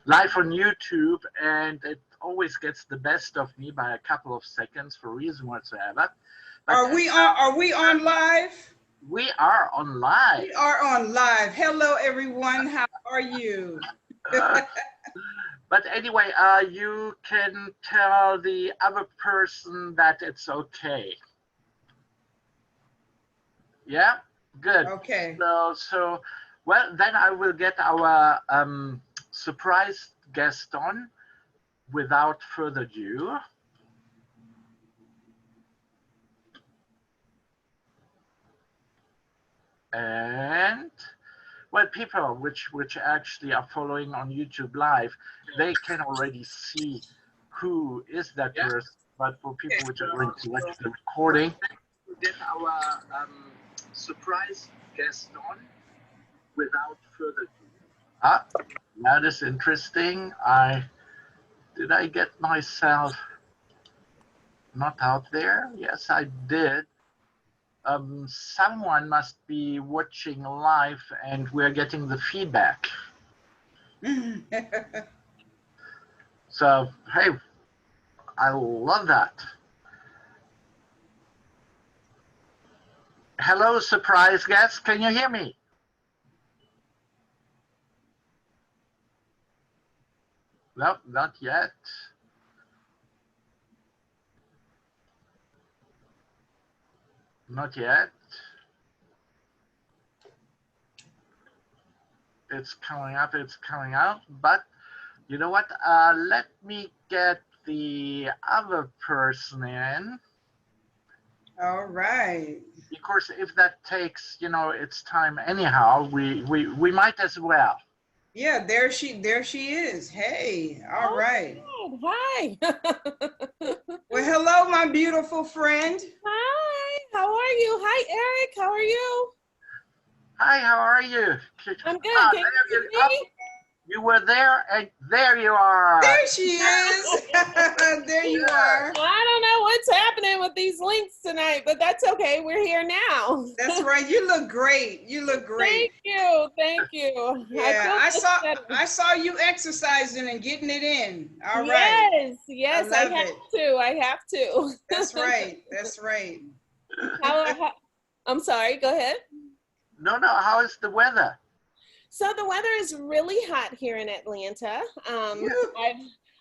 live on YouTube, and it always gets the best of me by a couple of seconds for reason whatsoever. But Are we on live? We are on live. We are on live. Hello, everyone. How are you? But anyway, you can tell the other person that it's okay. Yeah, good. Okay. So well, then I will get our surprise guest on without further ado. And well, people which actually are following on YouTube Live, they can already see who is that person. But for people which are going to watch the recording, we'll get our surprise guest on without further ado. That is interesting. Did I get myself not out there? Yes, I did. Someone must be watching live and we're getting the feedback. So, hey, I love that. Hello, surprise guest. Can you hear me? No, not yet. Not yet. It's coming up, it's coming out. But you know what? Let me get the other person in. All right. Because if that takes, its time anyhow, we might as well. Yeah, there she is. Hey, all right. Hi. Well, hello, my beautiful friend. Hi, how are you? Hi, Eric, how are you? Hi, how are you? I'm good. Can you hear me? You were there, and there you are. There she is. There you are. Well, I don't know what's happening with these links tonight, but that's okay. We're here now. That's right. You look great. You look great. Thank you. Thank you. Yeah, I saw you exercising and getting it in. All right. Yes, yes, I have to. That's right. That's right. I'm sorry. Go ahead. No, how is the weather? So the weather is really hot here in Atlanta.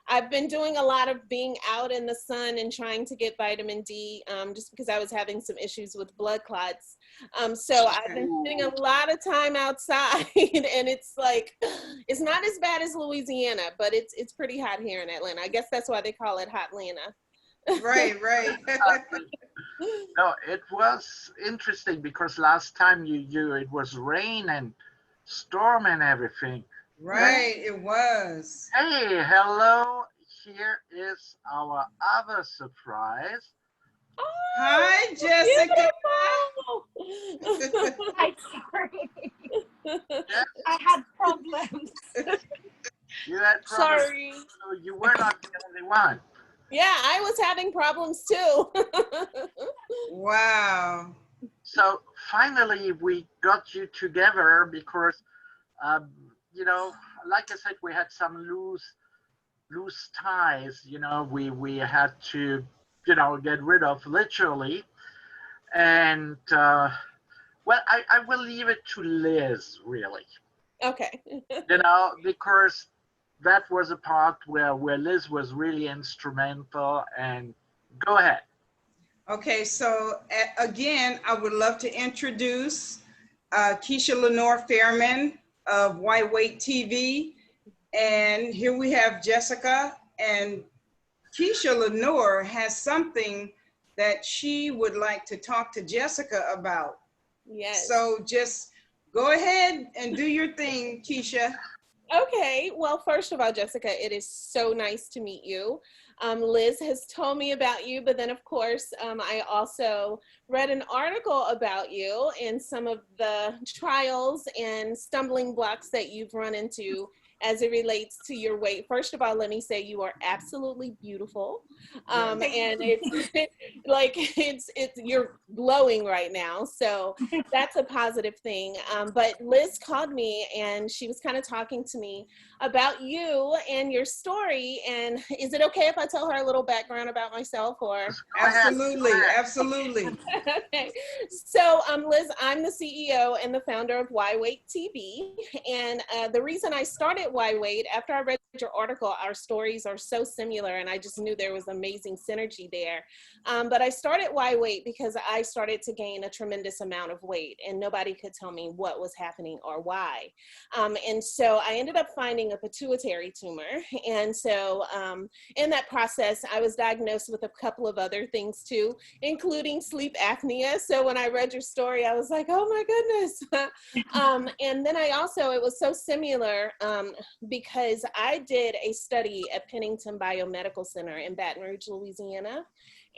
I've been doing a lot of being out in the sun and trying to get vitamin D just because I was having some issues with blood clots. So I've been spending a lot of time outside and it's like, it's not as bad as Louisiana, but it's pretty hot here in Atlanta. I guess that's why they call it Hotlanta. Right. No, it was interesting because last time it was rain and storm and everything. Right, it was. Hey, hello. Here is our other surprise. Oh, hi, Jessica. Hi, sorry. I had problems. You had problems. Sorry. So you were not the only one. Yeah, I was having problems too. Wow. So finally we got you together because, like I said, we had some loose ties, we had to, get rid of literally. And, well, I will leave it to Liz, really. Okay. Because that was a part where Liz was really instrumental. And go ahead. Okay, so again, I would love to introduce Keshia Lenoir of White Weight TV. And here we have Jessica, and Keshia Lenoir has something that she would like to talk to Jessica about. Yes. So just go ahead and do your thing, Keshia. Okay, well, first of all, Jessica, it is so nice to meet you. Liz has told me about you, but then of course, I also read an article about you and some of the trials and stumbling blocks that you've run into as it relates to your weight. First of all, let me say you are absolutely beautiful. And it's like, you're glowing right now. So that's a positive thing. But Liz called me and she was kind of talking to me about you and your story. And is it okay if I tell her a little background about myself, or? Absolutely, absolutely. Okay. So Liz, I'm the CEO and the founder of Why Wait TV. And the reason I started Why Wait, after I read your article, our stories are so similar and I just knew there was amazing synergy there. But I started Why Wait because I started to gain a tremendous amount of weight and nobody could tell me what was happening or why. And so I ended up finding a pituitary tumor. And so in that process, I was diagnosed with a couple of other things too, including sleep apnea. So when I read your story, I was like, oh my goodness. And then I also, it was so similar because I did a study at Pennington Biomedical Center in Baton Rouge, Louisiana.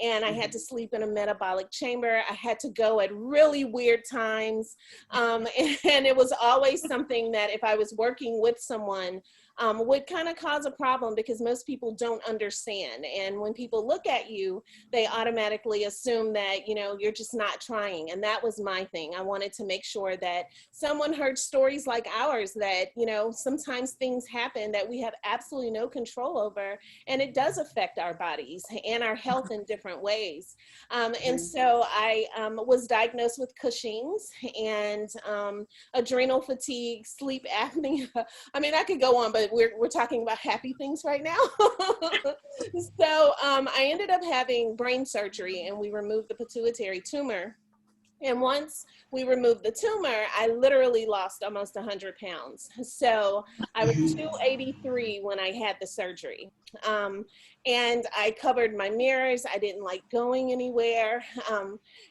And I had to sleep in a metabolic chamber. I had to go at really weird times. And it was always something that if I was working with someone, would kind of cause a problem because most people don't understand. And when people look at you, they automatically assume that, you know, you're just not trying. And that was my thing. I wanted to make sure that someone heard stories like ours, that, you know, sometimes things happen that we have absolutely no control over, and it does affect our bodies and our health in different ways. And so I was diagnosed with Cushing's and adrenal fatigue, sleep apnea. I mean, I could go on, but we're talking about happy things right now. So I ended up having brain surgery and we removed the pituitary tumor. And once we removed the tumor, I literally lost almost 100 pounds. So I was 283 when I had the surgery. And I covered my mirrors. I didn't like going anywhere.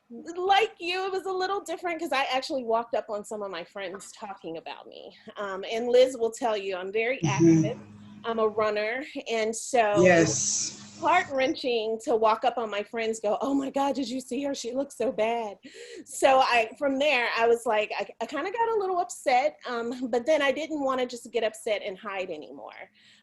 Like you, it was a little different because I actually walked up on some of my friends talking about me. And Liz will tell you, I'm very active. I'm a runner. And so Yes. heart-wrenching to walk up on my friends, go, oh my God, did you see her? She looks so bad. So from there, I was like, I kind of got a little upset, but then I didn't want to just get upset and hide anymore.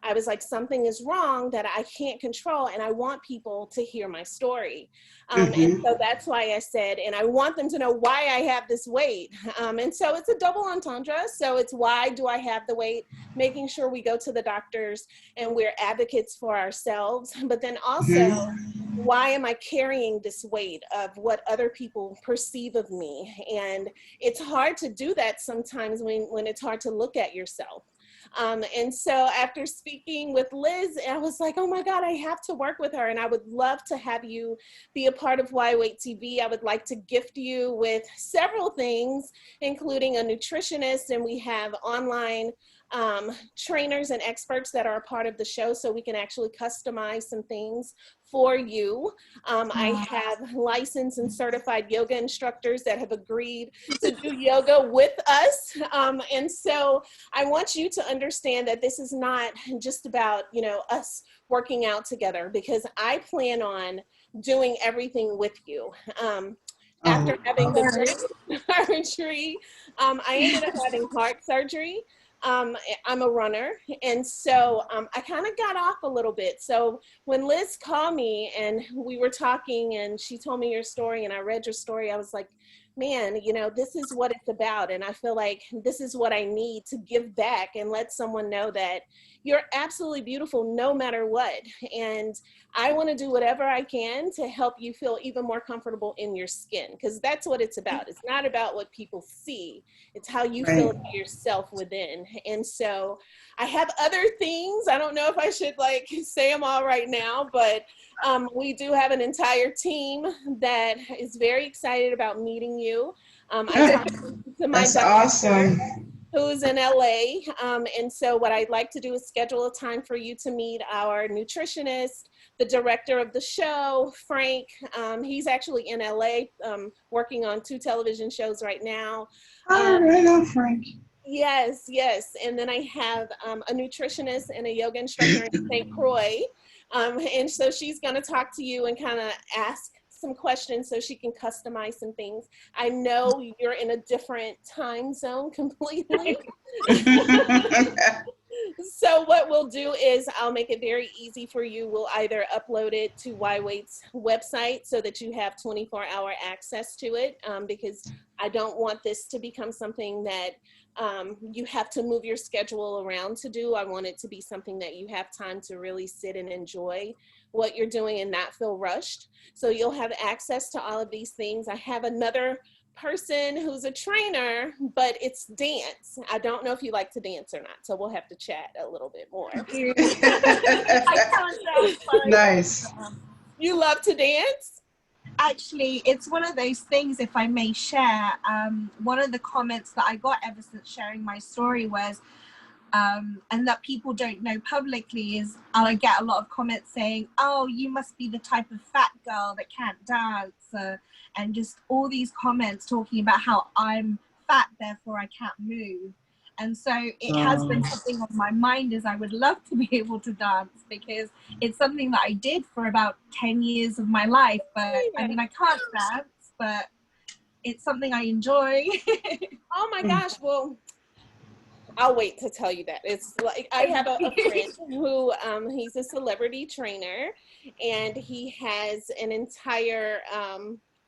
I was like, something is wrong that I can't control, and I want people to hear my story. And so that's why I said, and I want them to know why I have this weight. And so it's a double entendre. So it's why do I have the weight, making sure we go to the doctors and we're advocates for ourselves, but then also why am I carrying this weight of what other people perceive of me? And it's hard to do that sometimes when it's hard to look at yourself. And so after speaking with Liz, I was like, oh my God, I have to work with her. And I would love to have you be a part of Why Wait TV. I would like to gift you with several things, including a nutritionist, and we have online trainers and experts that are a part of the show, so we can actually customize some things for you. I have licensed and certified yoga instructors that have agreed to do yoga with us. And so I want you to understand that this is not just about, you know, us working out together, because I plan on doing everything with you. After having the brain surgery, I ended up having heart surgery. I'm a runner, and so I kind of got off a little bit. So when Liz called me and we were talking and she told me your story and I read your story, I was like, man, you know, this is what it's about. And I feel like this is what I need to give back and let someone know that you're absolutely beautiful no matter what. And I want to do whatever I can to help you feel even more comfortable in your skin, because that's what it's about. It's not about what people see. It's how you feel about yourself within. And so I have other things. I don't know if I should like say them all right now, but we do have an entire team that is very excited about meeting you. I talked to my That's doctor, awesome. who's in LA. And so what I'd like to do is schedule a time for you to meet our nutritionist, the director of the show, Frank. He's actually in LA working on 2 television shows right now. Right on, Frank. Yes, yes. And then I have a nutritionist and a yoga instructor in St. Croix. And so she's going to talk to you and kind of ask some questions so she can customize some things. I know you're in a different time zone completely. So what we'll do is I'll make it very easy for you. We'll either upload it to YWait's website so that you have 24-hour access to it, because I don't want this to become something that you have to move your schedule around to do. I want it to be something that you have time to really sit and enjoy what you're doing and not feel rushed. So you'll have access to all of these things. I have another person who's a trainer, but it's dance. I don't know if you like to dance or not, so we'll have to chat a little bit more. I can't dance. Nice. You love to dance? Actually, it's one of those things, if I may share, one of the comments that I got ever since sharing my story was, and that people don't know publicly, is I get a lot of comments saying, oh, you must be the type of fat girl that can't dance, and just all these comments talking about how I'm fat, therefore I can't move. And so it has been something on my mind, is I would love to be able to dance, because it's something that I did for about 10 years of my life. But I mean, I can't dance, but it's something I enjoy. Oh my gosh, well, I'll wait to tell you that. It's like, I have a friend who, he's a celebrity trainer, and he has an entire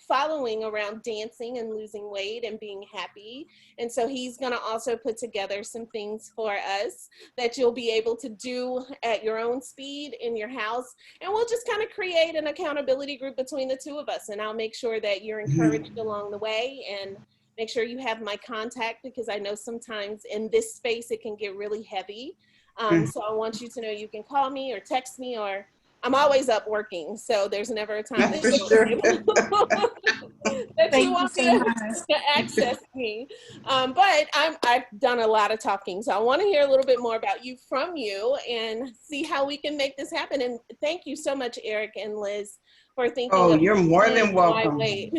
following around dancing and losing weight and being happy. And so he's going to also put together some things for us that you'll be able to do at your own speed in your house. And we'll just kind of create an accountability group between the two of us. And I'll make sure that you're encouraged along the way, and make sure you have my contact, because I know sometimes in this space it can get really heavy. So I want you to know you can call me or text me, or I'm always up working, so there's never a time that you won't be able to access me. But I've done a lot of talking, so I want to hear a little bit more about you from you and see how we can make this happen. And thank you so much, Eric and Liz, for thinking. Oh, you're more than welcome. Thank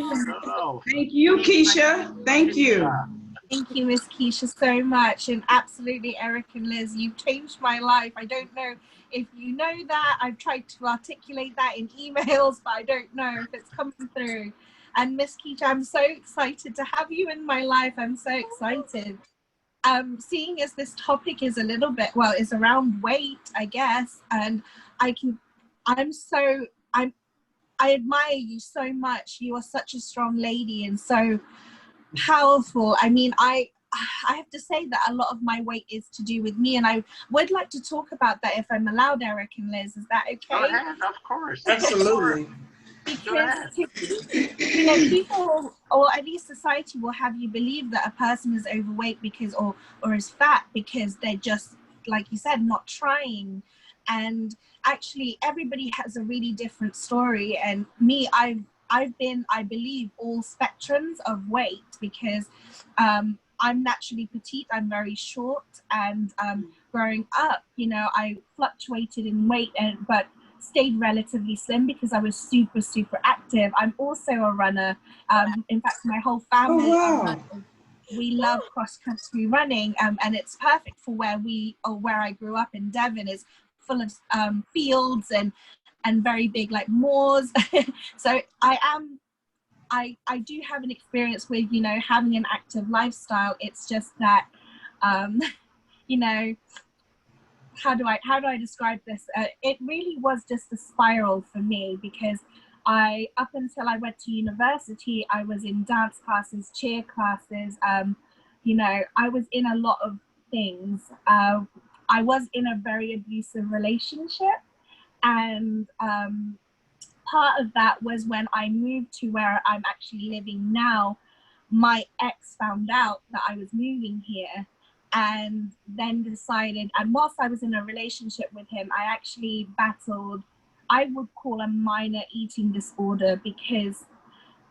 you, Keshia. Thank you. Thank you, Miss Keshia, so much. And absolutely, Eric and Liz, you've changed my life. I don't know if you know that. I've tried to articulate that in emails, but I don't know if it's coming through. And Miss Keshia, I'm so excited to have you in my life. I'm so excited. Seeing as this topic is a little bit, well, it's around weight, I guess, and I admire you so much. You are such a strong lady and so powerful. I mean, I have to say that a lot of my weight is to do with me, and I would like to talk about that if I'm allowed, Eric and Liz. Is that okay? Go ahead, of course. Absolutely. Because you know, people, or at least society, will have you believe that a person is overweight because, or is fat because they're just, like you said, not trying. And actually, everybody has a really different story. And me, I've been, I believe, all spectrums of weight, because I'm naturally petite, I'm very short, and growing up, you know, I fluctuated in weight, but stayed relatively slim because I was super, super active. I'm also a runner. In fact, my whole family are runners. We love cross-country running, and it's perfect for where I grew up in Devon, is full of fields and very big, like, moors. So I do have an experience with, you know, having an active lifestyle. It's just that, you know, how do I describe this? It really was just a spiral for me, because up until I went to university, I was in dance classes, cheer classes, you know, I was in a lot of things. I was in a very abusive relationship, and part of that was when I moved to where I'm actually living now. My ex found out that I was moving here, and then decided, and whilst I was in a relationship with him, I actually battled, I would call a minor eating disorder, because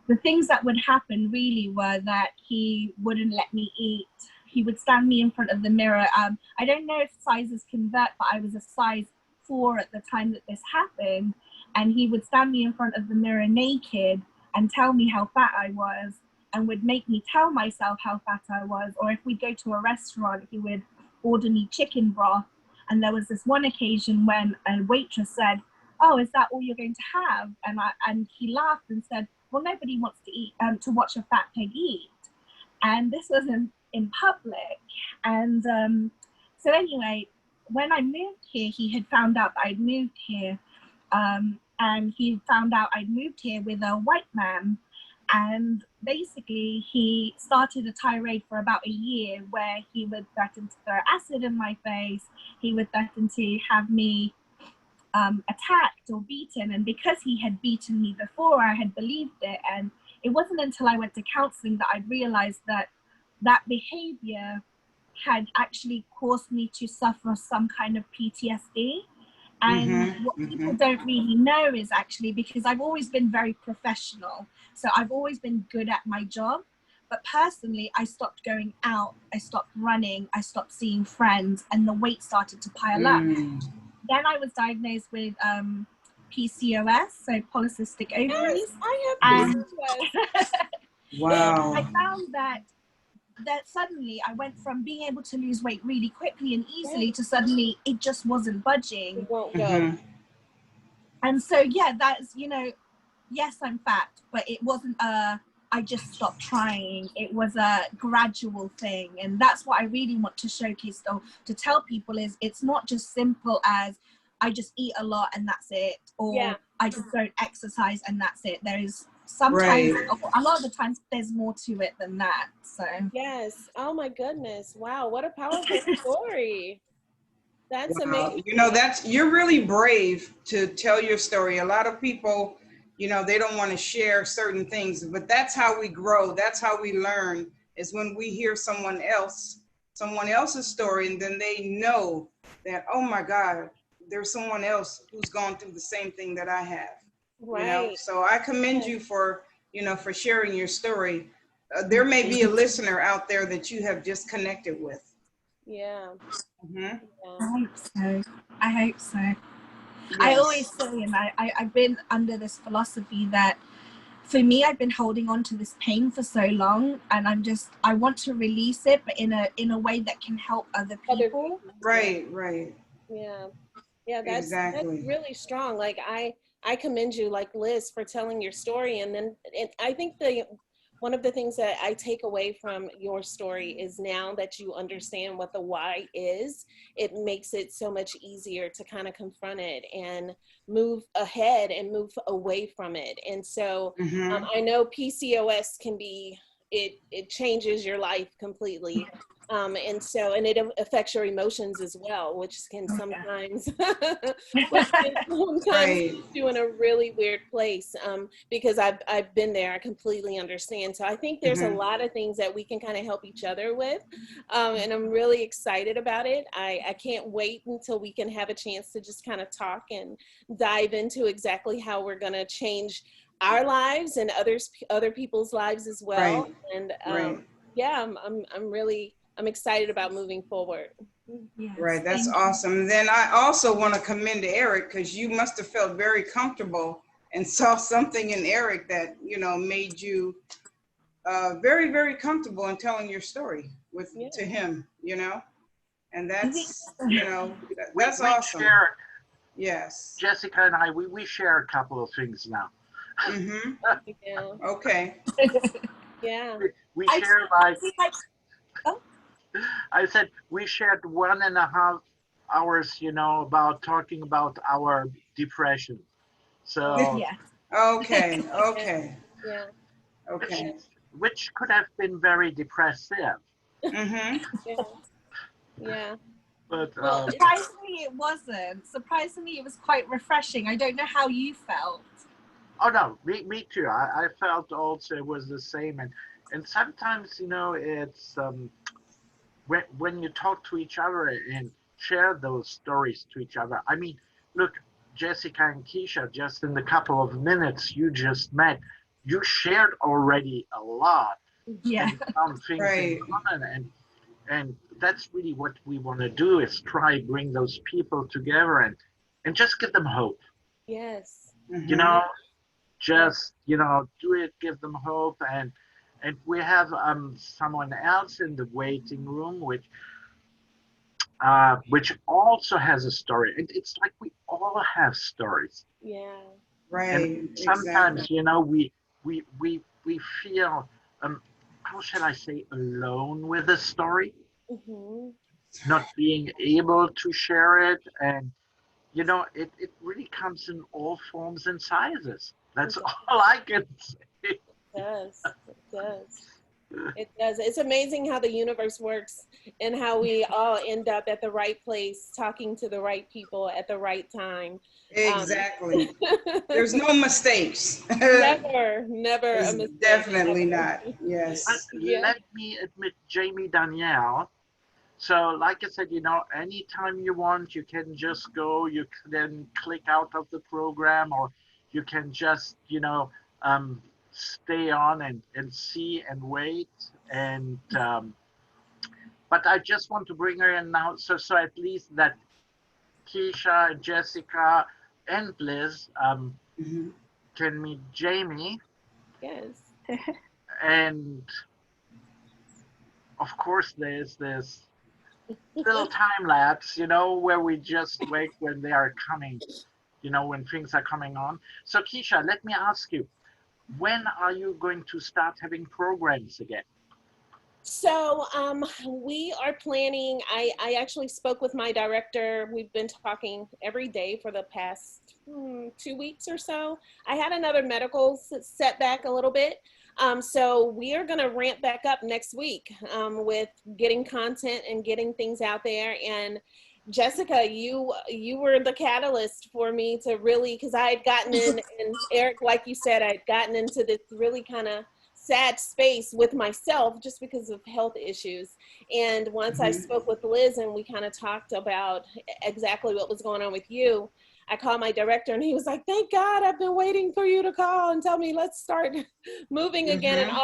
the things that would happen really were that he wouldn't let me eat. He would stand me in front of the mirror. I don't know if sizes convert, but I was a size 4 at the time that this happened. And he would stand me in front of the mirror naked and tell me how fat I was, and would make me tell myself how fat I was. Or if we'd go to a restaurant, he would order me chicken broth. And there was this one occasion when a waitress said, oh, is that all you're going to have? And he laughed and said, well, nobody wants to eat, to watch a fat pig eat. And this was in public. And so anyway, when I moved here, he had found out that I'd moved here. And he found out I'd moved here with a white man. And basically, he started a tirade for about a year where he would threaten to throw acid in my face. He would threaten to have me attacked or beaten. And because he had beaten me before, I had believed it. And it wasn't until I went to counseling that I realized that that behavior had actually caused me to suffer some kind of PTSD. And what people don't really know is actually, because I've always been very professional, so I've always been good at my job, but personally, I stopped going out, I stopped running, I stopped seeing friends, and the weight started to pile up. Then I was diagnosed with PCOS, so polycystic ovaries. Yes, I have PCOS. Wow. I found that suddenly I went from being able to lose weight really quickly and easily to suddenly it just wasn't budging. It won't go. And so, yeah, that's, you know, yes, I'm fat, but it wasn't I just stopped trying. It was a gradual thing. And that's what I really want to showcase, though, to tell people is it's not just simple as I just eat a lot and that's it, or I just don't exercise and that's it. There is sometimes, a lot of the times, there's more to it than that. So yes. Oh my goodness. Wow. What a powerful story. That's amazing. You know, you're really brave to tell your story. A lot of people, you know, they don't want to share certain things, but that's how we grow. That's how we learn, is when we hear someone else's story, and then they know that, oh my God, there's someone else who's gone through the same thing that I have. Right. You know, so I commend you for, you know, for sharing your story. There may be a listener out there that you have just connected with. Yeah. Yeah. I hope so. I hope so. Yes. I always say, and I've been under this philosophy that for me, I've been holding on to this pain for so long, and I want to release it, but in a way that can help other people. Right. Yeah. Yeah, that's exactly. That's really strong. Like I commend you, like Liz, for telling your story. And then I think one of the things that I take away from your story is now that you understand what the why is, it makes it so much easier to kind of confront it and move ahead and move away from it. And so I know PCOS can be, it changes your life completely. And it affects your emotions as well, which can sometimes, put you in a really weird place, because I've been there. I completely understand. So I think there's a lot of things that we can kind of help each other with. And I'm really excited about it. I can't wait until we can have a chance to just kind of talk and dive into exactly how we're going to change our lives and other people's lives as well. And yeah, I'm excited about moving forward. Yes, right, that's awesome. Then I also want to commend Eric, because you must have felt very comfortable and saw something in Eric that, you know, made you very, very comfortable in telling your story to him, you know, and that's, you know, that's awesome. Yes. Jessica and I, we share a couple of things now. Yeah. Okay. Yeah. We share I said we shared 1.5 hours, you know, talking about our depression. So Okay. Yeah. Okay. Which could have been very depressive. Yeah. But surprisingly, it wasn't. Surprisingly, it was quite refreshing. I don't know how you felt. Oh no, me too. I felt also it was the same, and sometimes, you know, it's when you talk to each other and share those stories to each other. I mean, look, Jessica and Kesha, just in the couple of minutes you just met, you shared already a lot. Yeah. And found things in common, and that's really what we want to do, is try bring those people together and just give them hope. Yes. You know, just, you know, do it, give them hope. And we have someone else in the waiting room, which which also has a story. It's like we all have stories. Yeah. Right. And sometimes, Exactly. you know, we feel, how should I say, alone with a story, Hmm. not being able to share it. And, you know, it really comes in all forms and sizes. That's all I can say. It does. It does. It does. It's amazing how the universe works and how we all end up at the right place, talking to the right people at the right time. Exactly. There's no mistakes. Never, never a There's mistake. definitely Never. not. But Yes. Yeah. let me admit, Jamie Danielle. So, like I said, you know, anytime you want, you can just go, you can click out of the program, or you can just, you know, stay on and see and wait. And, but I just want to bring her in now, so at least that Kesha, Jessica, and Liz Mhm. can meet Jamie. Yes. And of course, there's this little time lapse, you know, where we just wait when they are coming, you know, when things are coming on. So, Kesha, let me ask you, when are you going to start having programs again? So we are planning. I actually spoke with my director. We've been talking every day for the past 2 weeks or so. I had another medical setback a little bit. So we are going to ramp back up next week with getting content and getting things out there. And Jessica, you were the catalyst for me to really, because I had gotten in, and Eric, like you said, I'd gotten into this really kind of sad space with myself just because of health issues. And once I Mhm. spoke with Liz and we kind of talked about exactly what was going on with you, I called my director and he was like, "Thank God, I've been waiting for you to call and tell me let's start moving again." And Mhm.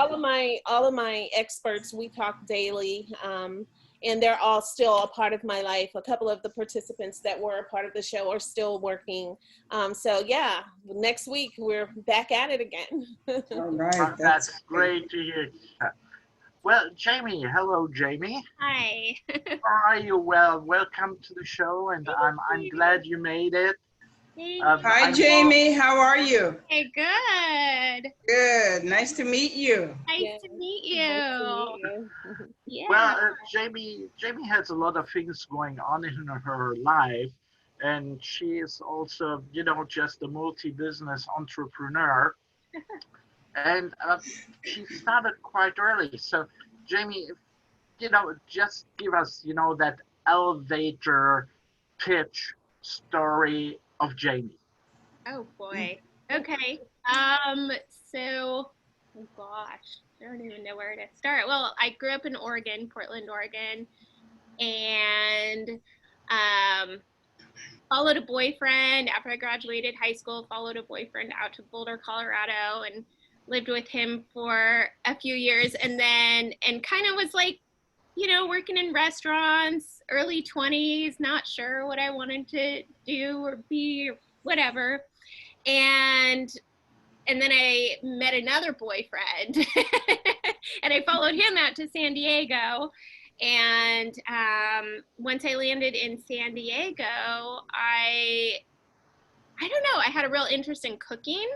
all of my experts, we talk daily. And they're all still a part of my life. A couple of the participants that were a part of the show are still working. So yeah, next week we're back at it again. All right. That's That's great. great to hear. Well, Jamie, hello, Jamie. Hi. How are you? Well, welcome to the show, and Thank I'm you. glad you made it. Thank you. Hi, I know. Jamie. How are you? Hey, good. Good. Nice to meet you. Nice Yeah, to meet nice to you. meet you. Yeah. Well, Jamie has a lot of things going on in her life, and she is also, you know, just a multi-business entrepreneur. And she started quite early. So, Jamie, if, you know, just give us, you know, that elevator pitch story of Jamie. Oh boy. Okay. Um, so, oh gosh, I don't even know where to start. Well, I grew up in Oregon, Portland, Oregon, and um followed a boyfriend after I graduated high school, followed a boyfriend out to Boulder, Colorado, and lived with him for a few years. And kind of was like, working in restaurants, early 20s, not sure what I wanted to do or be, or whatever. And and then I met another boyfriend and I followed him out to San Diego. And once I landed in San Diego, I don't know, I had a real interest in cooking.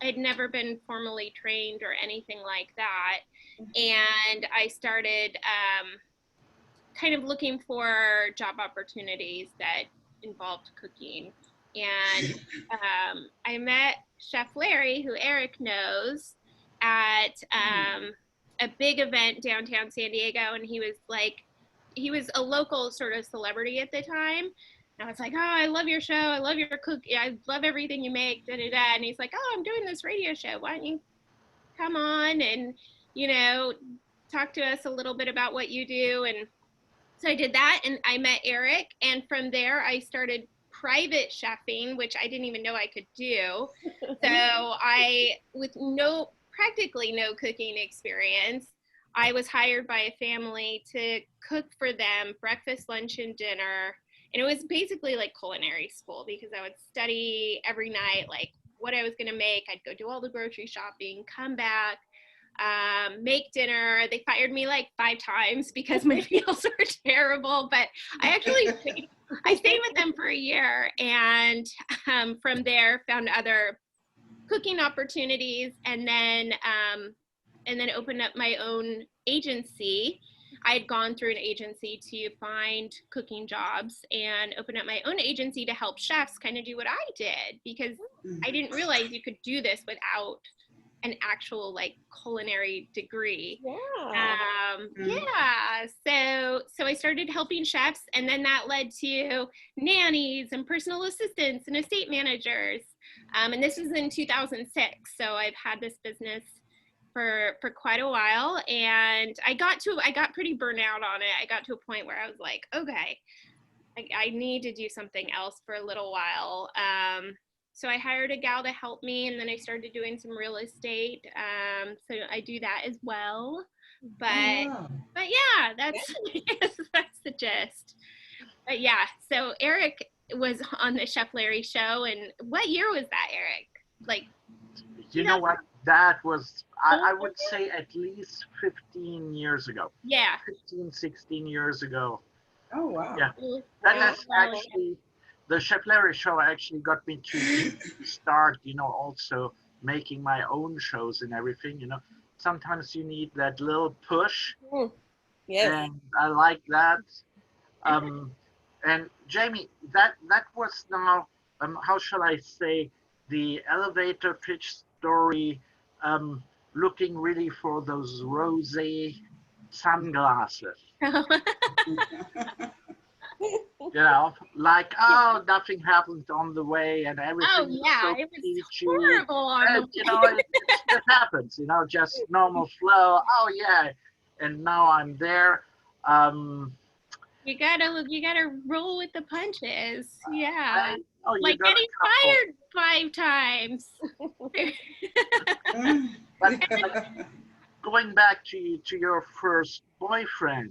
I'd never been formally trained or anything like that. And I started kind of looking for job opportunities that involved cooking. And I met Chef Larry, who Eric knows, at a big event downtown San Diego. And he was a local sort of celebrity at the time. And I was like, "Oh, I love your show. I love your cooking. I love everything you make." Da, da, da. And he's like, "Oh, I'm doing this radio show. Why don't you come on and, you know, talk to us a little bit about what you do?" And so I did that, and I met Eric. And from there, I started private chefing, which I didn't even know I could do. So with practically no cooking experience, I was hired by a family to cook for them breakfast, lunch, and dinner. And it was basically like culinary school because I would study every night, like what I was going to make. I'd go do all the grocery shopping, come back, make dinner. They fired me like 5 times because my meals were terrible, but I actually I stayed with them for a year, and from there found other cooking opportunities, and then opened up my own agency. I had gone through an agency to find cooking jobs and opened up my own agency to help chefs kind of do what I did, because I didn't realize you could do this without an actual like culinary degree. So I started helping chefs, and then that led to nannies and personal assistants and estate managers. And this was in 2006. So I've had this business for quite a while, and I got pretty burnt out on it. I got to a point where I was like, okay, I need to do something else for a little while. So I hired a gal to help me, and then I started doing some real estate. So I do that as well. But yeah, that's that's the gist. But yeah, so Eric was on the Chef Larry show, and what year was that, Eric? Like, you know what? That was, I would say, at least 15 years ago. Yeah. 15, 16 years ago. Oh, wow. Yeah. That is actually, the Chef Larry show actually got me to start, also making my own shows and everything, Sometimes you need that little push. Yes. And I like that. And Jamie, that was now, how shall I say, the elevator pitch story, looking really for those rosé sunglasses. Like, oh, nothing happened on the way and everything. Oh yeah, so it was peachy. horrible on And, the way. it happens, just normal flow. Oh yeah, and now I'm there. You gotta roll with the punches. Yeah. You Like got a getting couple. fired 5 times. But going back to your first boyfriend,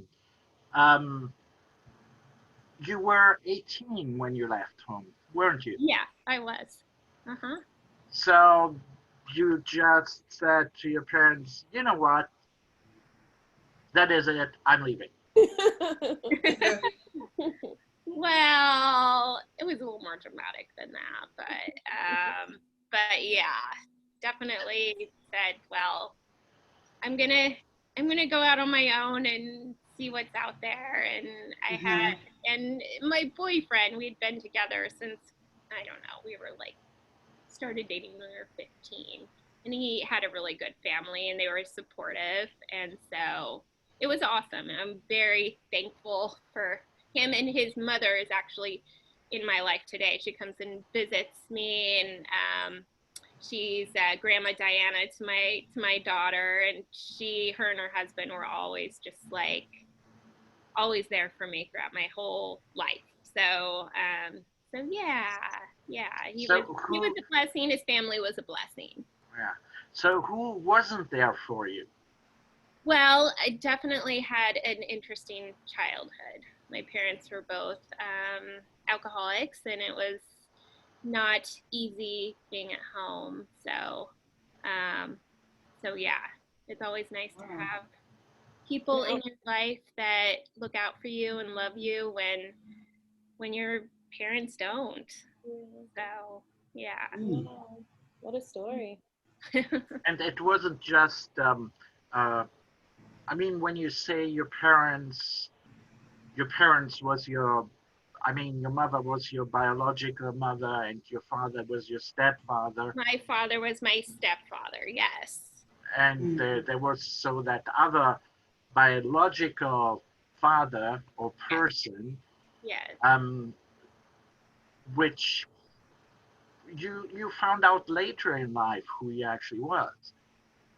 you were 18 when you left home, weren't you? Yeah, I was. So you just said to your parents, you know what? That is it. I'm leaving. Well, it was a little more dramatic than that, but yeah, definitely said, well, I'm gonna go out on my own and see what's out there. And I had, and my boyfriend, we'd been together since, I don't know, we were like, started dating when we were 15, and he had a really good family, and they were supportive, and so it was awesome. I'm very thankful for him, and his mother is actually in my life today. She comes and visits me, and she's Grandma Diana to my daughter, and her and her husband were always just like always there for me throughout my whole life. So yeah, he was a blessing. His family was a blessing. Yeah. So who wasn't there for you? Well, I definitely had an interesting childhood. My parents were both alcoholics, and it was not easy being at home. So yeah, it's always nice to have people in your life that look out for you and love you when your parents don't. So yeah. What a story. And it wasn't just, I mean, when you say your parents was your mother was your biological mother, and your father was your stepfather. My father was my stepfather, yes. And there was so that other biological father or person, yes. Which you found out later in life who he actually was.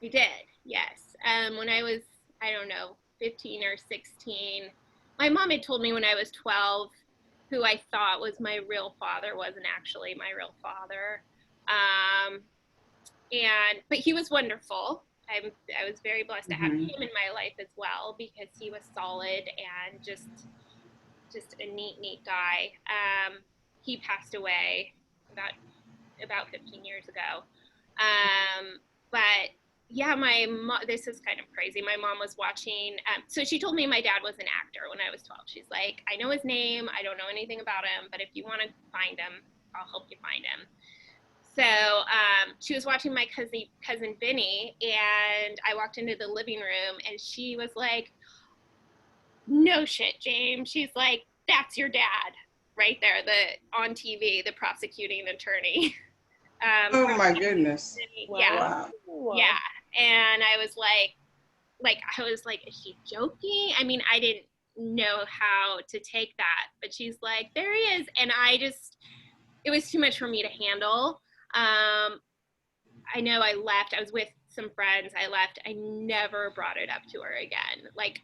We did, yes. When I was, I don't know, 15 or 16, my mom had told me when I was 12 who I thought was my real father wasn't actually my real father. But he was wonderful. I was very blessed to have him in my life as well, because he was solid and just a neat guy. He passed away about 15 years ago. But yeah, my mom, this is kind of crazy. My mom was watching, so she told me my dad was an actor when I was 12. She's like, I know his name, I don't know anything about him, but if you want to find him, I'll help you find him. So she was watching my cousin Vinny, and I walked into the living room, and she was like, no shit, James. She's like, that's your dad right there, on TV, the prosecuting attorney. Oh my goodness. Yeah. Wow. Yeah. And I was like, is she joking? I mean, I didn't know how to take that, but she's like, there he is. And it was too much for me to handle. I know I left, I was with some friends, I left, I never brought it up to her again. Like,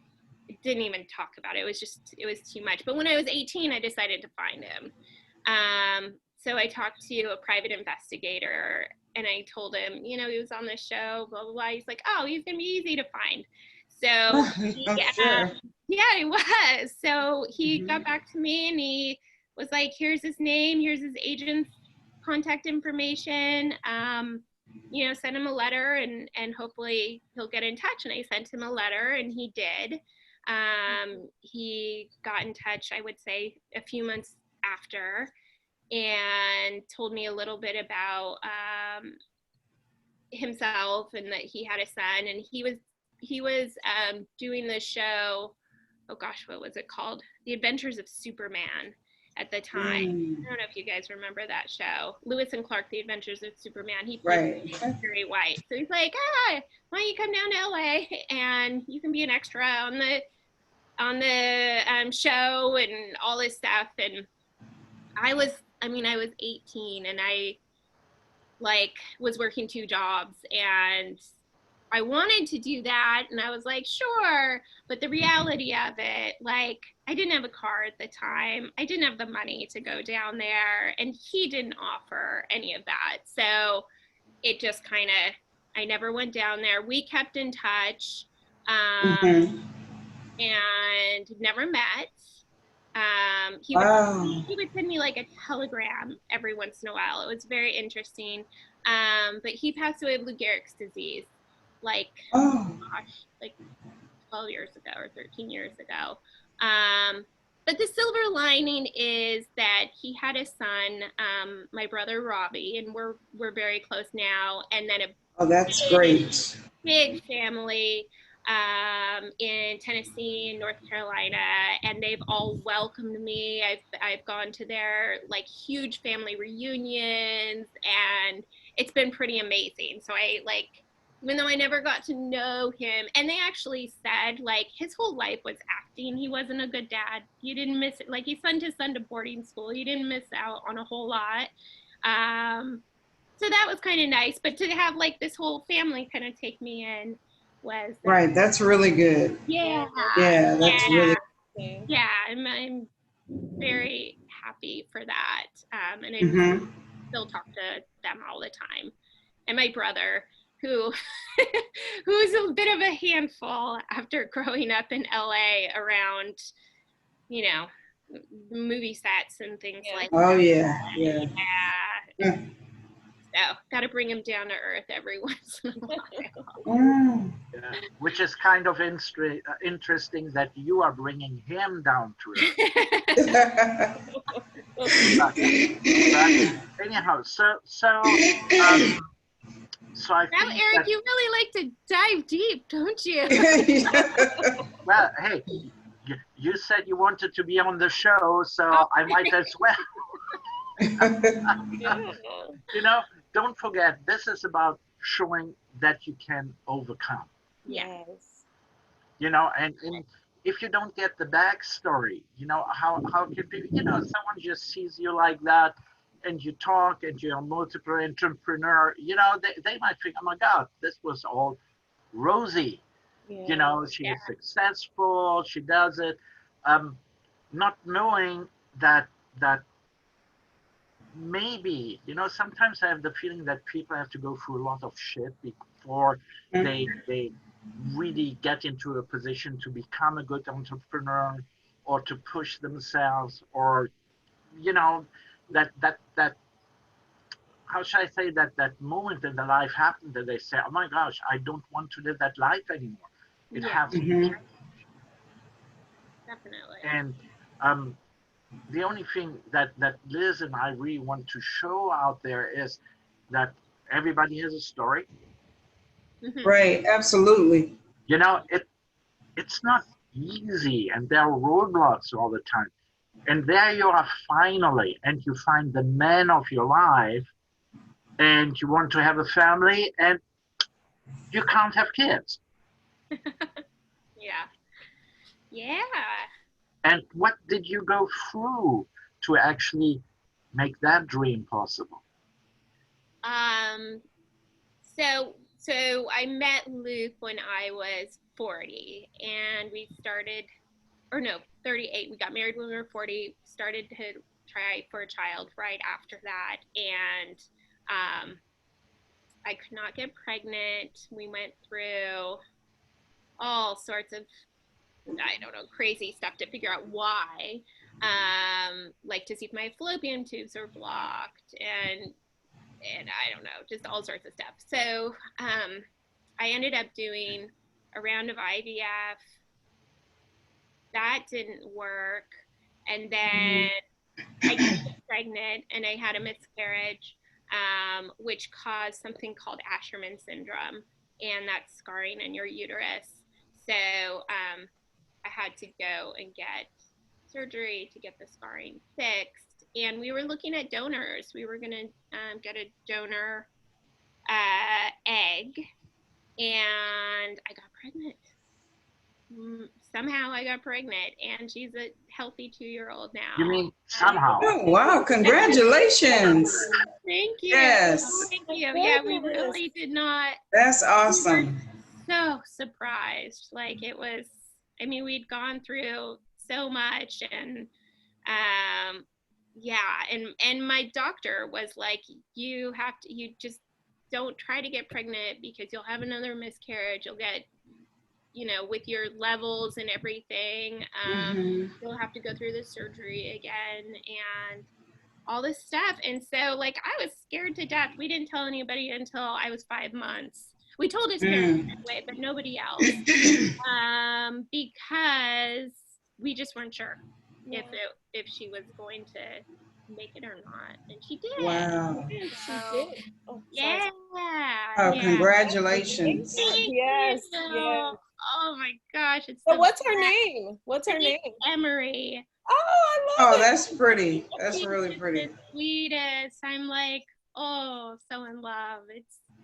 didn't even talk about it. It was too much. But when I was 18, I decided to find him. So I talked to a private investigator, and I told him, he was on this show, blah, blah, blah. He's like, oh, he's going to be easy to find. So Sure. yeah, he was. So he got back to me, and he was like, here's his name, here's his agent's contact information. Send him a letter, and hopefully he'll get in touch. And I sent him a letter, and he did. He got in touch, I would say, a few months after, and told me a little bit about himself, and that he had a son, and he was doing the show, oh gosh, what was it called? The Adventures of Superman at the time. I don't know if you guys remember that show. Lewis and Clark, The Adventures of Superman. He played Barry White. So he's like, why don't you come down to LA and you can be an extra on the show and all this stuff. And I was 18, and I was working 2 jobs, and I wanted to do that, and I was like, sure. But the reality of it, I didn't have a car at the time. I didn't have the money to go down there, and he didn't offer any of that. So it just I never went down there. We kept in touch, and never met. He would send me a telegram every once in a while. It was very interesting. But he passed away of Lou Gehrig's disease, 12 years ago or 13 years ago. But the silver lining is that he had a son, my brother Robbie, and we're very close now. And then that's great. Big family in Tennessee and North Carolina, and they've all welcomed me. I've gone to their huge family reunions, and it's been pretty amazing. So even though I never got to know him, and they actually said his whole life was acting. He wasn't a good dad. He didn't miss it. He sent his son to boarding school. He didn't miss out on a whole lot. So that was kind of nice. But to have this whole family kind of take me in was right. That's really good. Yeah. Yeah, that's really. Yeah, I'm very happy for that. And I still talk to them all the time. And my brother, who's a bit of a handful after growing up in LA around, movie sets and things like that. Oh yeah. So got to bring him down to earth every once in a while. Yeah, which is kind of interesting that you are bringing him down to earth. but anyhow, so I now, think Eric, you really like to dive deep, don't you? Well, hey, you said you wanted to be on the show, so I might as well. Don't forget, this is about showing that you can overcome. Yes. And if you don't get the backstory, how can people, someone just sees you like that, and you talk, and you're a multiple entrepreneur, they might think, oh my God, this was all rosy. She is successful, she does it, not knowing that maybe, sometimes I have the feeling that people have to go through a lot of shit before they really get into a position to become a good entrepreneur, or to push themselves, or that how should I say that moment in the life happened that they say, oh my gosh, I don't want to live that life anymore. It has to be. Definitely. And the only thing that Liz and I really want to show out there is that everybody has a story. Right, absolutely. You know, it's not easy, and there are roadblocks all the time. And there you are finally, and you find the man of your life, and you want to have a family, and you can't have kids. Yeah. Yeah. And what did you go through to actually make that dream possible? So I met Luke when I was 40, and we started, or no, 38. We got married when we were 40, started to try for a child right after that. And I could not get pregnant. We went through all sorts of, I don't know, crazy stuff to figure out why. Like to see if my fallopian tubes are blocked, and I don't know, just all sorts of stuff. So I ended up doing a round of IVF. That didn't work. And then I got pregnant and I had a miscarriage, which caused something called Asherman syndrome, and that's scarring in your uterus. So I had to go and get surgery to get the scarring fixed. And we were looking at donors. We were going to get a donor egg, and I got pregnant. Somehow I got pregnant, and she's a healthy 2-year-old now. You mean somehow? Oh, wow, congratulations. Thank you. Yes. Thank you. Yeah, we really did not. That's awesome. So surprised. Like it was, I mean, we'd gone through so much, and yeah, and my doctor was like, you just don't try to get pregnant because you'll have another miscarriage. You'll get, you know, with your levels and everything, you'll have to go through the surgery again and all this stuff. And so like I was scared to death. We didn't tell anybody until I was 5 months. We told his parents anyway, but nobody else, because we just weren't sure if she was going to make it or not, and she did. Wow. She did. Oh, Yeah. Oh, Yeah. congratulations. Yes. Yes. Oh my gosh. It's So what's her name? What's her name? Emery. Oh, I love Oh, it. that's pretty. That's really pretty. The sweetest. I'm like, oh, so in love.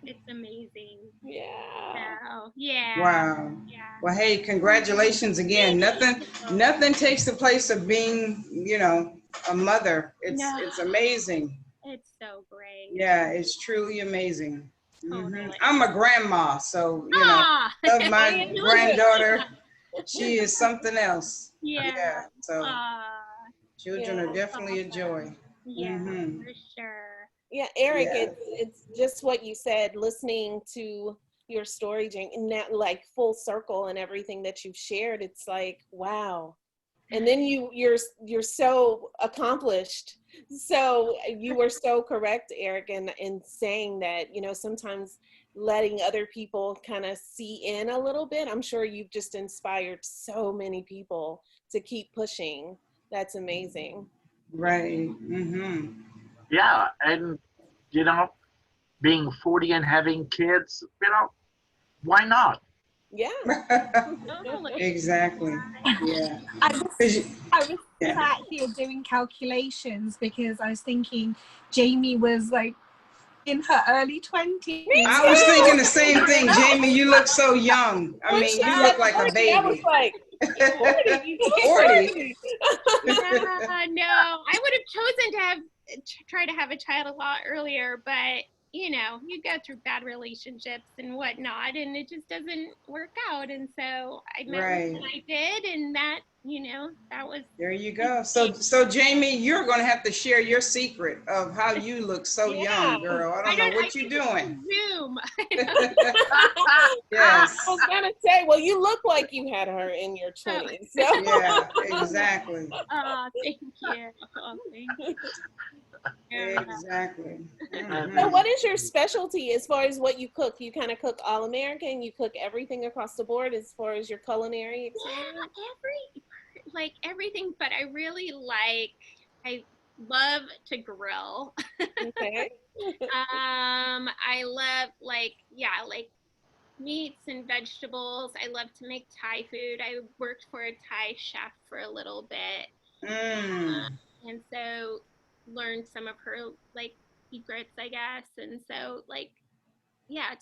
It's amazing. Yeah. So, yeah. Wow. Yeah. Well, hey, congratulations again. Nothing takes the place of being, you know, a mother. It's amazing. It's so great. Yeah, it's truly amazing. Totally. I'm a grandma, so you know, love my granddaughter. She is something else. Yeah. So children are definitely a joy. Yeah, for sure. Yeah, Eric, Yeah. it's just what you said, listening to your story, Jane, and that like full circle and everything that you've shared. It's like, wow. And then you're so accomplished. So you were so correct, Eric, in saying that, you know, sometimes letting other people kind of see in a little bit. I'm sure you've just inspired so many people to keep pushing. That's amazing. Right. Yeah, and you know, being 40 and having kids, you know, why not? Yeah. Exactly. Yeah. I was sat here doing calculations because I was thinking Jamie was like in her early 20s. I was thinking the same thing, Jamie. You look so young. I mean, you look like a baby. I was like, 40. 40. No, I would have chosen to try to have a child a lot earlier, but you know, you go through bad relationships and whatnot, and it just doesn't work out. And so I met what I did, and that, you know, that was. There you go. So Jamie, you're going to have to share your secret of how you look so young, girl. I don't know what you're doing. Zoom. Yes. I was gonna say, well, you look like you had her in your 20s. So. Yeah, exactly. Oh, thank you. Oh, thank you. Exactly. So what is your specialty as far as what you cook? You kind of cook all American, you cook everything across the board as far as your culinary experience? Yeah, everything, but I love to grill. Okay. I love like meats and vegetables. I love to make Thai food. I worked for a Thai chef for a little bit. And so learned some of her like secrets, I guess. And so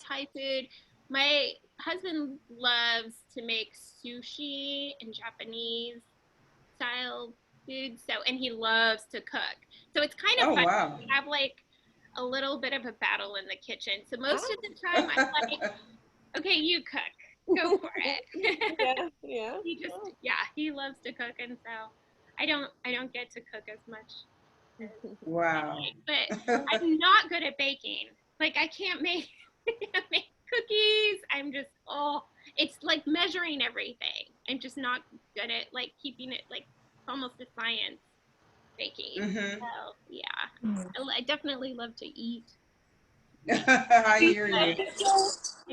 Thai food. My husband loves to make sushi and Japanese style food. And he loves to cook. So it's kind of fun to have like a little bit of a battle in the kitchen. So most of the time I'm like, okay, you cook, go for it. Yeah. He loves to cook, and so I don't get to cook as much. Wow. But I'm not good at baking. Like I can't make cookies. I'm just it's like measuring everything. I'm just not good at like keeping it like almost a science baking. So yeah, I definitely love to eat. I hear you. I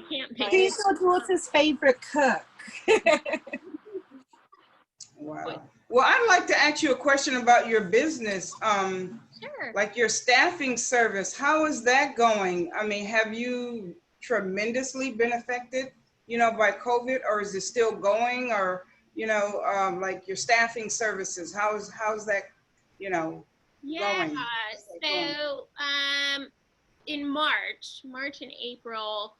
can't bake. Who's your daughter's favorite cook? Wow. Well, I'd like to ask you a question about your business. Sure. Like your staffing service, how is that going? I mean, have you tremendously been affected, by COVID, or is it still going? Or, like your staffing services, how's that, going? So in March and April,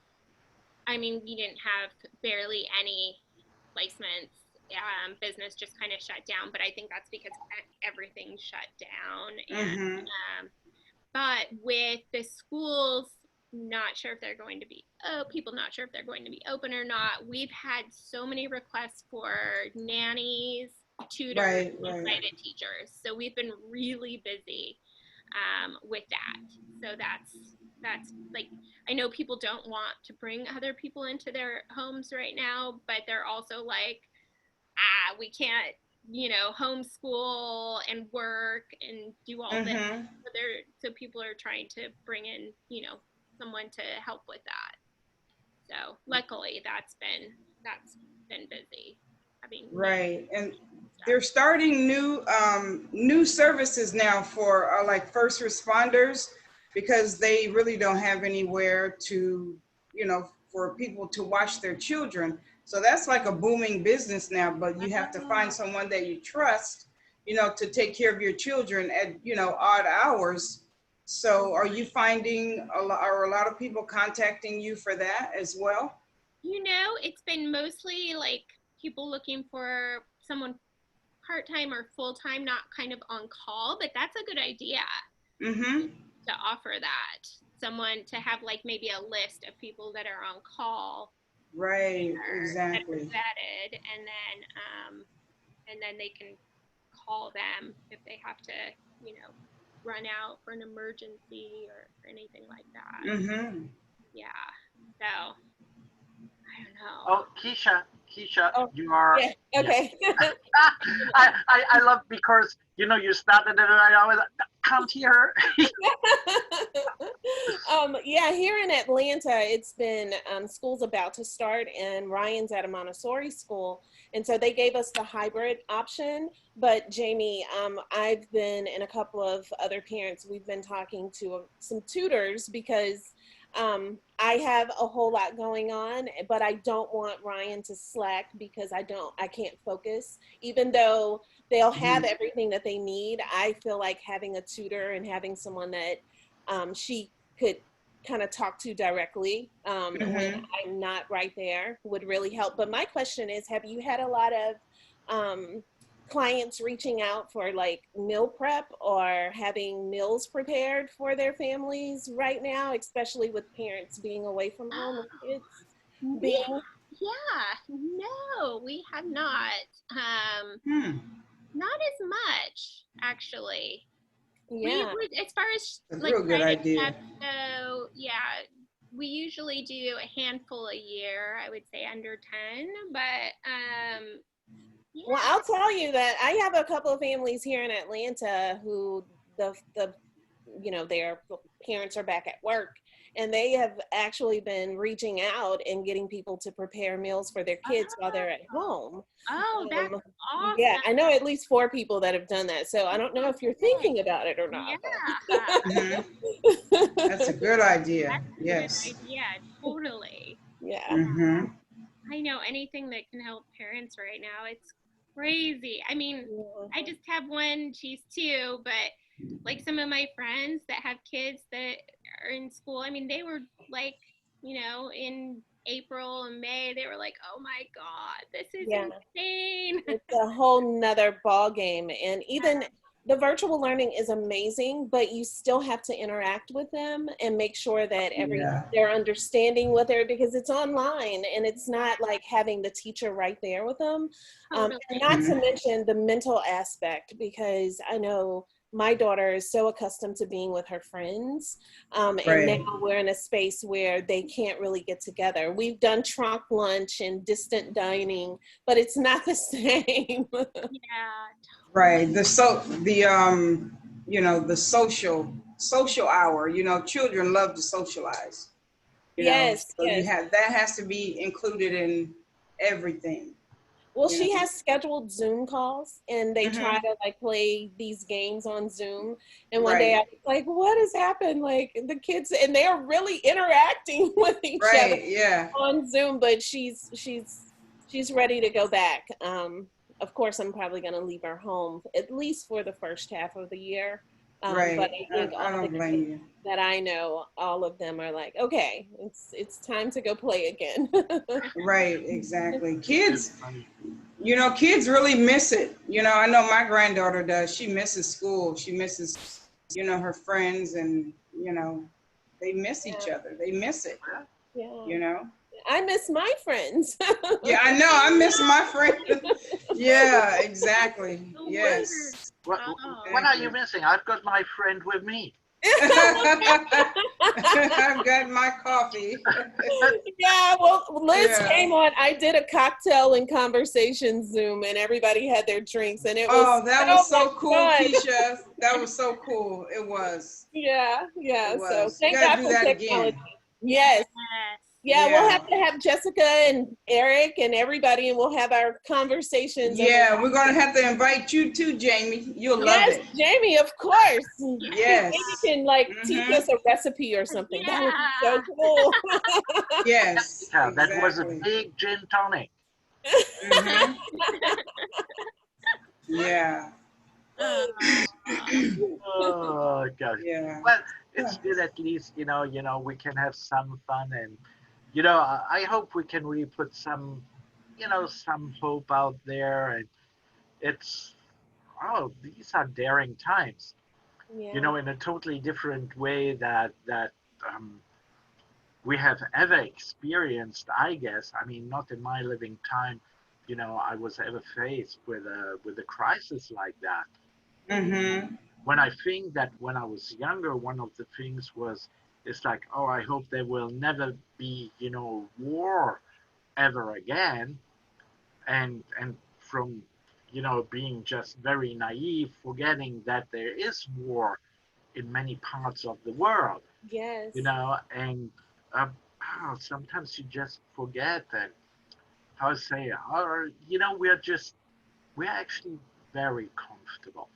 I mean, we didn't have barely any placements. Business just kind of shut down, but I think that's because everything shut down. And but with the schools not sure if they're going to be people not sure if they're going to be open or not, we've had so many requests for nannies, tutors, and private teachers. So we've been really busy with that. So that's like, I know people don't want to bring other people into their homes right now, but they're also like, we can't, homeschool and work and do all this. So people are trying to bring in, someone to help with that. So luckily that's been busy. And they're starting new services now for like first responders, because they really don't have anywhere to, for people to watch their children. So that's like a booming business now, but you have to find someone that you trust, to take care of your children at, odd hours. So are you finding are a lot of people contacting you for that as well? It's been mostly like people looking for someone part-time or full-time, not kind of on call, but that's a good idea to offer that. Someone to have like maybe a list of people that are on call. Right, exactly. Vetted, and then they can call them if they have to, run out for an emergency or anything like that. Yeah. So I don't know. Oh, Kesha, you are. Yeah. Okay. I love, because you started it and I always can't hear her. Here in Atlanta, it's been school's about to start, and Ryan's at a Montessori school, and so they gave us the hybrid option. But Jamie, I've been, and a couple of other parents, we've been talking to some tutors, because I have a whole lot going on, but I don't want Ryan to slack, because I can't focus. Even though they'll have everything that they need, I feel like having a tutor and having someone that she could kind of talk to directly when I'm not right there would really help. But my question is, have you had a lot of clients reaching out for like meal prep or having meals prepared for their families right now, especially with parents being away from home with kids being? No, we have not. Not as much, actually. Yeah. As far as a like real good idea. So we usually do a handful a year. I would say under 10, but Well, I'll tell you that I have a couple of families here in Atlanta who the you know, their parents are back at work, and they have actually been reaching out and getting people to prepare meals for their kids while they're at home. Oh, that's awesome. Yeah, I know at least 4 people that have done that. So I don't know if you're thinking about it or not. Yeah. That's a good idea. That's a Yes. good idea. Totally. Yeah. I know anything that can help parents right now. It's crazy. I mean, I just have one, she's 2, but like some of my friends that have kids that are in school, I mean, they were like, you know, in April and May, they were like, oh my God, this is insane. It's a whole nother ball game. And even the virtual learning is amazing, but you still have to interact with them and make sure that they're understanding what they're, because it's online and it's not like having the teacher right there with them. And not to mention the mental aspect, because I know my daughter is so accustomed to being with her friends. And now we're in a space where they can't really get together. We've done trunk lunch and distant dining, but it's not the same. Right. You know, the social hour, you know, children love to socialize. You know? So you have, that has to be included in everything. Well, she has scheduled Zoom calls, and they try to like play these games on Zoom. And one day I was like, what has happened? Like the kids, and they are really interacting with each other on Zoom, but she's ready to go back. Of course, I'm probably going to leave her home at least for the first half of the year. But I think I don't blame you. That I know, all of them are like, okay, it's time to go play again. Right, exactly. Kids, you know, kids really miss it. You know, I know my granddaughter does. She misses school. She misses, you know, her friends, and, you know, they miss each other. They miss it, you know. I miss my friends. Yeah, I know. I miss my friends. Yeah, exactly. Yes. What are you missing? I've got my friend with me. I've got my coffee. Yeah, well, Liz came on. I did a cocktail and conversation Zoom, and everybody had their drinks, and it was that was so cool, Kesha. That was so cool. It was. Yeah. It was. So thank You gotta God do for that technology. again. Yes. Yeah, we'll have to have Jessica and Eric and everybody, and we'll have our conversations. Yeah, we're gonna have to invite you too, Jamie. You'll love it. Jamie, of course. Yes. Jamie can like teach us a recipe or something. That would be so cool. Yes. Yeah, that was a big gin tonic. Yeah. Oh gosh. Yeah. Well, it's good at least, you know, we can have some fun, and, you know, I hope we can really put some, you know, some hope out there. And it's, these are daring times, you know, in a totally different way that we have ever experienced, I guess. I mean, not in my living time, you know, I was ever faced with a crisis like that. When I think that when I was younger, one of the things it's like, oh, I hope there will never be, you know, war ever again. And from, you know, being just very naive, forgetting that there is war in many parts of the world. Yes. You know, and sometimes you just forget that, how to say, you know, we're actually very comfortable.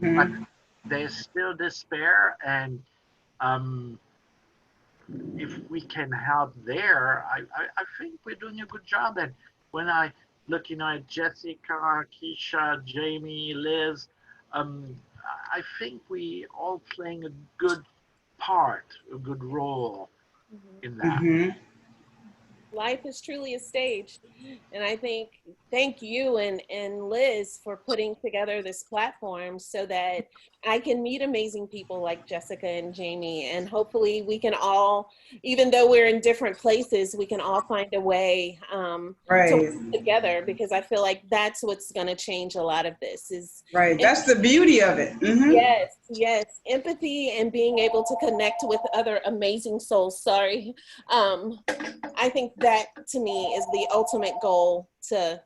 But there's still despair, and if we can help there, I think we're doing a good job. And when I look, you know, at Jessica, Kesha, Jamie, Liz, I think we all playing a good part, a good role in that. Life is truly a stage. And I think, thank you and Liz for putting together this platform so that I can meet amazing people like Jessica and Jamie. And hopefully we can all, even though we're in different places, we can all find a way to work together, because I feel like that's what's going to change a lot of this. That's the beauty of it. Yes. Empathy and being able to connect with other amazing souls. I think that to me is the ultimate goal to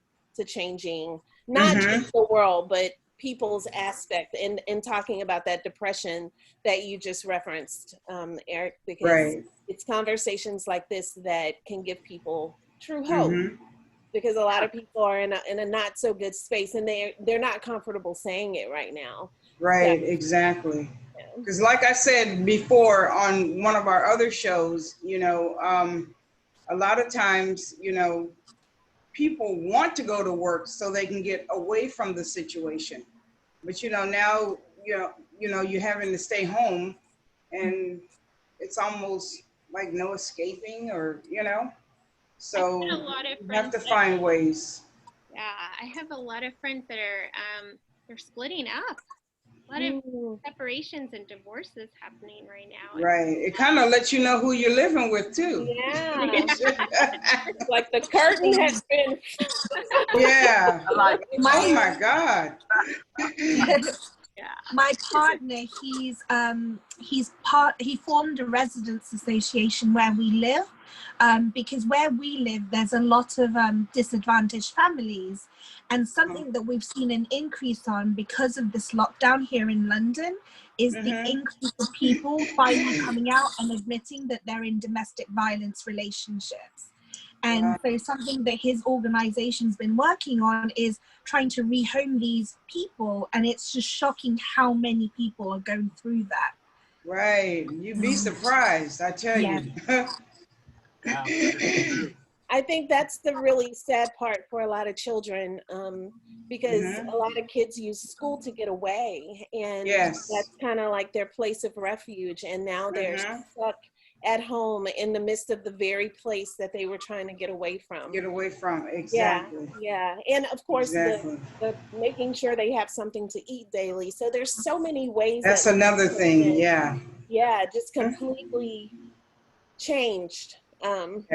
changing, not just the world, but people's aspect in talking about that depression that you just referenced, Eric, because it's conversations like this that can give people true hope. Because a lot of people are in a not so good space, and they're not comfortable saying it right now. Right, so, exactly. Because like I said before on one of our other shows, you know, a lot of times, you know, people want to go to work so they can get away from the situation. But, you know, now, you're having to stay home, and it's almost like no escaping, or, you know. So you have to find ways. Yeah, I have a lot of friends that are they're splitting up. A lot of separations and divorces happening right now. Right. It kind of lets you know who you're living with too. Yeah. Like the curtain has been. Yeah. Like, oh my God. Yeah. My partner, he formed a residents association where we live, because where we live, there's a lot of disadvantaged families, and something that we've seen an increase on because of this lockdown here in London is the increase of people finally coming out and admitting that they're in domestic violence relationships. And so something that his organization's been working on is trying to rehome these people. And it's just shocking how many people are going through that. Right. You'd be surprised, I tell you. I think that's the really sad part for a lot of children, because a lot of kids use school to get away. And that's kind of like their place of refuge. And now they're stuck at home in the midst of the very place that they were trying to get away from. Exactly. Yeah. And of course, the making sure they have something to eat daily. So there's so many ways. That's another thing, Yeah, just completely changed. And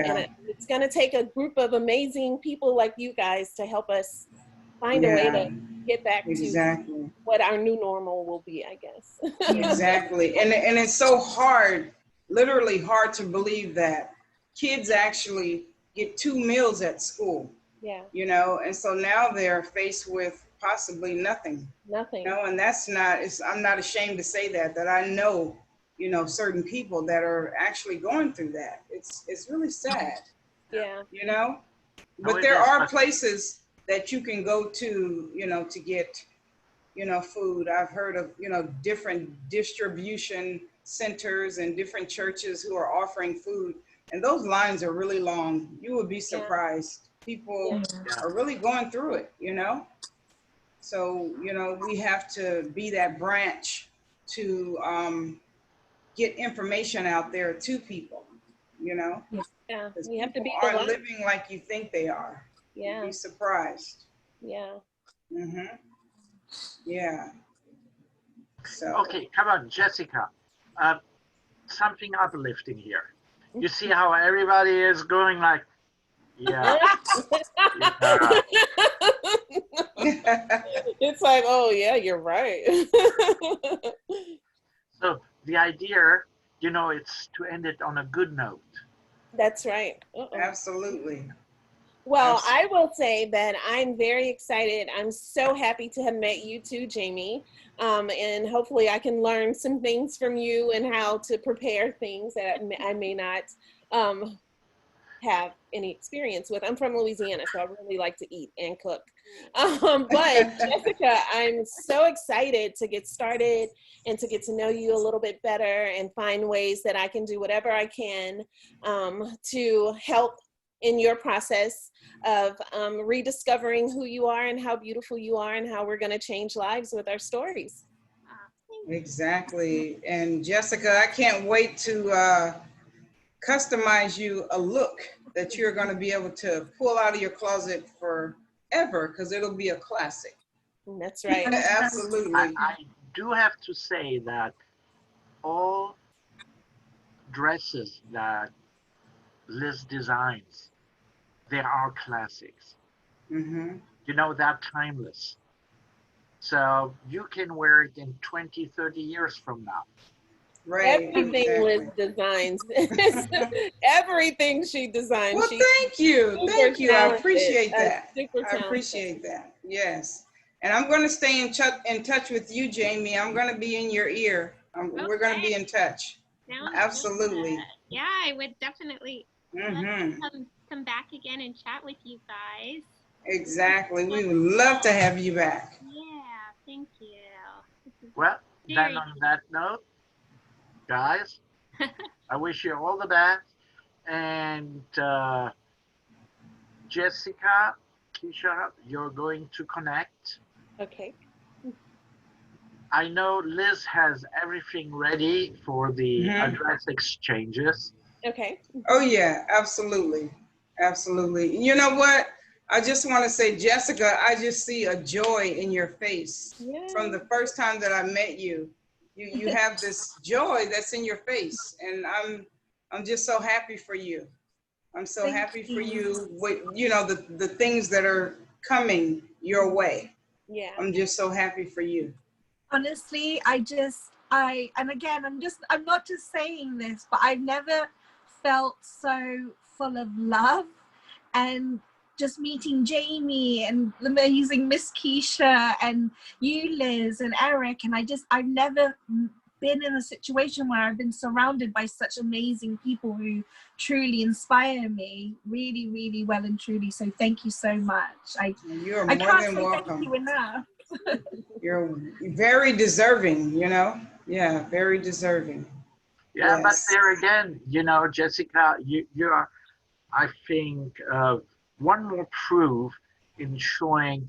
it's going to take a group of amazing people like you guys to help us find a way to get back to what our new normal will be, I guess. Exactly. And it's so hard, literally hard to believe that kids actually get 2 meals at school. Yeah. You know, and so now they're faced with possibly nothing. You know, and that's not, I'm not ashamed to say that I know, you know, certain people that are actually going through that. It's really sad. Yeah. You know, but there are places that you can go to, you know, to get, you know, food. I've heard of, you know, different distribution centers and different churches who are offering food, and those lines are really long. You would be surprised. People are really going through it, you know? So, you know, we have to be that branch to get information out there to people, you know? Yeah, we have to be the one. Living like you think they are. Yeah. You'd be surprised. Yeah. Yeah. So. Okay, come on, Jessica. Something uplifting here. You see how everybody is going like, It's like, oh yeah, you're right. So the idea, you know, it's to end it on a good note. That's right. Absolutely. Well, I will say that I'm very excited. I'm so happy to have met you too, Jamie. And hopefully I can learn some things from you and how to prepare things that I may not have any experience with. I'm from Louisiana, so I really like to eat and cook. But Jessica, I'm so excited to get started and to get to know you a little bit better and find ways that I can do whatever I can to help in your process of rediscovering who you are and how beautiful you are and how we're going to change lives with our stories. Exactly. And Jessica, I can't wait to customize you a look that you're going to be able to pull out of your closet forever, because it'll be a classic. That's right. Absolutely. I do have to say that all dresses that Lizz designs, they are classics. You know, they're timeless. So you can wear it in 20, 30 years from now. Right. Everything Lizz designs. Everything she designs. Well, thank you. Thank you. I appreciate that. I appreciate that. Yes. And I'm going to stay in touch with you, Jamie. I'm going to be in your ear. We're going to be in touch. Sounds Absolutely. good. Yeah, I would definitely love to come back again and chat with you guys. Exactly. We would love to have you back. Yeah, thank you. Well, then on that note, guys, I wish you all the best. And Jessica, Kesha, you're going to connect. Okay. I know Liz has everything ready for the address exchanges. Okay. Oh, yeah, absolutely. Absolutely. You know what? I just want to say, Jessica, I just see a joy in your face. Yeah. From the first time that I met you. You have this joy that's in your face. And I'm just so happy for you. I'm so happy for you with, you know, the things that are coming your way. Yeah. I'm just so happy for you. Honestly, and again, I'm not just saying this, but I've never felt so full of love. And just meeting Jamie and the amazing Miss Kesha and you, Liz, and Eric, and I've never been in a situation where I've been surrounded by such amazing people who truly inspire me, really, really well and truly. So thank you so much. You're more can't than say welcome. thank you enough. You're very deserving, you know? Yeah, very deserving. Yeah, Yes. but there again, you know, Jessica, you are, I think, one more proof in showing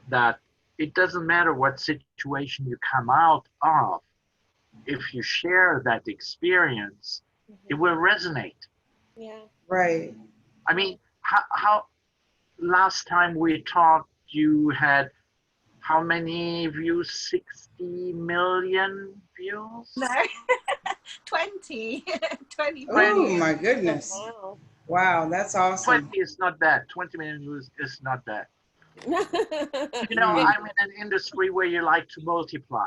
that it doesn't matter what situation you come out of. If you share that experience, it will resonate. Yeah. Right. I mean, how last time we talked, you had how many views? 60 million views? No, 20. 20. Oh my goodness. Oh, Wow, that's awesome. 20 is not bad. 20 million views is not bad. wow. You know, I'm in an industry where you like to multiply.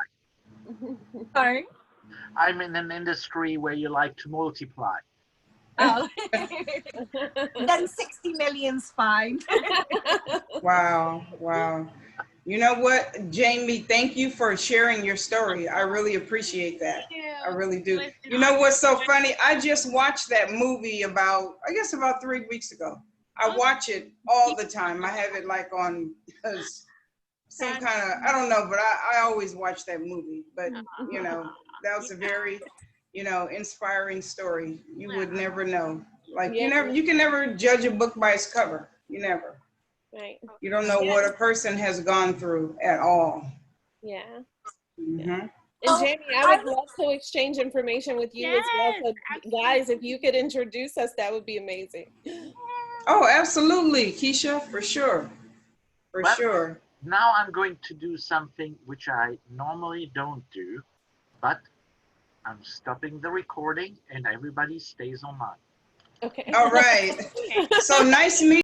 Sorry. I'm in an industry where you like to multiply. Oh. Then 60 million's fine. Wow, wow. You know what, Jamie, thank you for sharing your story. I really appreciate that. I really do. You know what's so funny? I just watched that movie about 3 weeks ago. I watch it all the time. I have it like on some kind of, I don't know, but I always watch that movie. But, you know, that was a very, you know, inspiring story. You would never know. Like, you can never judge a book by its cover. You never. Right. You don't know what a person has gone through at all. Yeah. Mm-hmm. And Jamie, I would love to exchange information with you as well. So guys, if you could introduce us, that would be amazing. Oh, absolutely, Kesha, for sure. For sure. Now I'm going to do something which I normally don't do, but I'm stopping the recording and everybody stays online. Okay. All right. So nice meeting